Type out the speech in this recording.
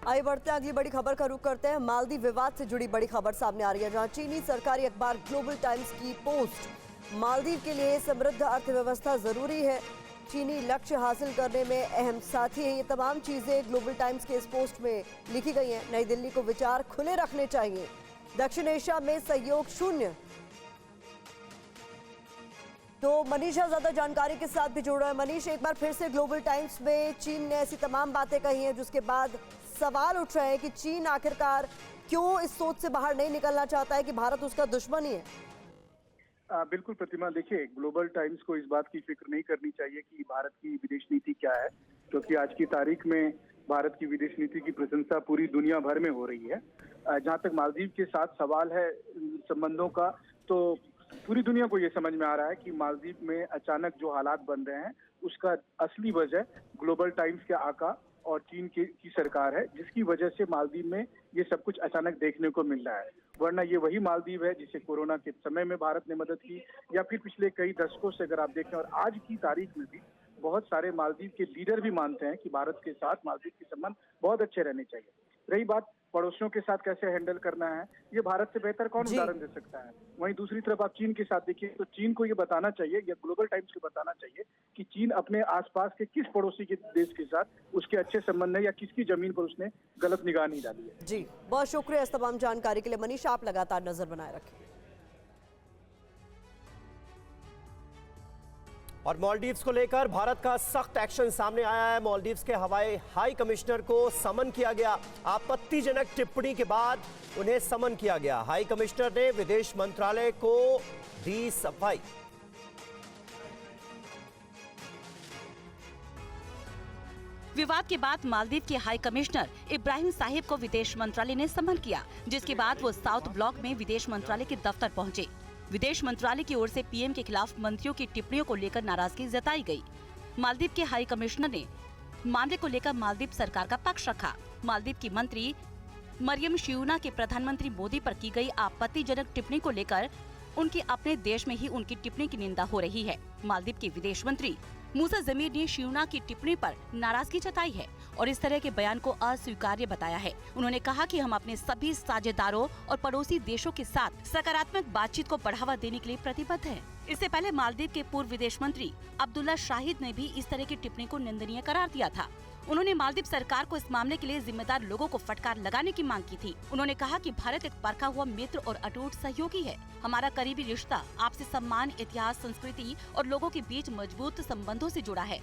आइए बढ़ते हैं अगली बड़ी खबर का रुख करते हैं। मालदीव विवाद से जुड़ी बड़ी खबर सामने आ रही है, जहां चीनी सरकारी अखबार ग्लोबल टाइम्स की पोस्ट, मालदीव के लिए समृद्ध अर्थव्यवस्था जरूरी है, चीनी लक्ष्य हासिल करने में अहम साथी है। ये तमाम चीजें ग्लोबल टाइम्स के इस पोस्ट में लिखी गई हैं। नई दिल्ली को विचार खुले रखने चाहिए, दक्षिण एशिया में सहयोग शून्य। तो मनीषा ज्यादा जानकारी के साथ भी जुड़ रहा है। मनीष, एक बार फिर से ग्लोबल टाइम्स में चीन ने ऐसी तमाम बातें कही हैं जिसके बाद सवाल उठ रहे हैं कि चीन आखिरकार क्यों इस सोच से बाहर नहीं निकलना चाहता है कि भारत उसका दुश्मन ही है। बिल्कुल प्रतिमा, देखिए ग्लोबल टाइम्स को इस बात की फिक्र नहीं करनी चाहिए कि भारत की विदेश नीति क्या है, क्योंकि आज की तारीख में भारत की विदेश नीति की प्रशंसा पूरी दुनिया भर में हो रही है। जहां तक मालदीव के साथ सवाल है संबंधों का, तो पूरी दुनिया को ये समझ में आ रहा है कि मालदीव में अचानक जो हालात बन रहे हैं उसका असली वजह ग्लोबल टाइम्स के आका और चीन की सरकार है, जिसकी वजह से मालदीव में ये सब कुछ अचानक देखने को मिल रहा है। वरना ये वही मालदीव है जिसे कोरोना के समय में भारत ने मदद की, या फिर पिछले कई दशकों से अगर आप देखें, और आज की तारीख में भी बहुत सारे मालदीव के लीडर भी मानते हैं कि भारत के साथ मालदीव के संबंध बहुत अच्छे रहने चाहिए। रही बात पड़ोसियों के साथ कैसे हैंडल करना है, ये भारत से बेहतर कौन उदाहरण दे सकता है। वहीं दूसरी तरफ आप चीन के साथ देखिए, तो चीन को ये बताना चाहिए, या ग्लोबल टाइम्स को बताना चाहिए कि चीन अपने आसपास के किस पड़ोसी के देश के साथ उसके अच्छे संबंध है, या किसकी जमीन पर उसने गलत निगाह नहीं डाली है। जी, बहुत शुक्रिया इस तमाम जानकारी के लिए मनीष। आप लगातार नजर बनाए रखें। और मालदीव्स को लेकर भारत का सख्त एक्शन सामने आया है। मालदीव्स के हवाई हाई कमिश्नर को समन किया गया। आपत्तिजनक टिप्पणी के बाद उन्हें समन किया गया। हाई कमिश्नर ने विदेश मंत्रालय को दी सफाई। विवाद के बाद मालदीव के हाई कमिश्नर इब्राहिम साहिब को विदेश मंत्रालय ने समन किया, जिसके बाद वो साउथ ब्लॉक में विदेश मंत्रालय के दफ्तर पहुंचे। विदेश मंत्रालय की ओर से पीएम के खिलाफ मंत्रियों की टिप्पणियों को लेकर नाराजगी जताई गई। मालदीव के हाई कमिश्नर ने मामले को लेकर मालदीव सरकार का पक्ष रखा। मालदीव की मंत्री मरियम शियूना के प्रधानमंत्री मोदी पर की गई आपत्तिजनक टिप्पणी को लेकर उनकी अपने देश में ही उनकी टिप्पणी की निंदा हो रही है। मालदीव के विदेश मंत्री मूसा जमीर ने शियूना की टिप्पणी पर नाराजगी जताई है और इस तरह के बयान को अस्वीकार्य बताया है। उन्होंने कहा कि हम अपने सभी साझेदारों और पड़ोसी देशों के साथ सकारात्मक बातचीत को बढ़ावा देने के लिए प्रतिबद्ध हैं। इससे पहले मालदीव के पूर्व विदेश मंत्री अब्दुल्ला शाहिद ने भी इस तरह की टिप्पणी को निंदनीय करार दिया था। उन्होंने मालदीव सरकार को इस मामले के लिए जिम्मेदार लोगों को फटकार लगाने की मांग की थी। उन्होंने कहा कि भारत एक परखा हुआ मित्र और अटूट सहयोगी है। हमारा करीबी रिश्ता आपसी सम्मान, इतिहास, संस्कृति और लोगों के बीच मजबूत संबंधों से जुड़ा है।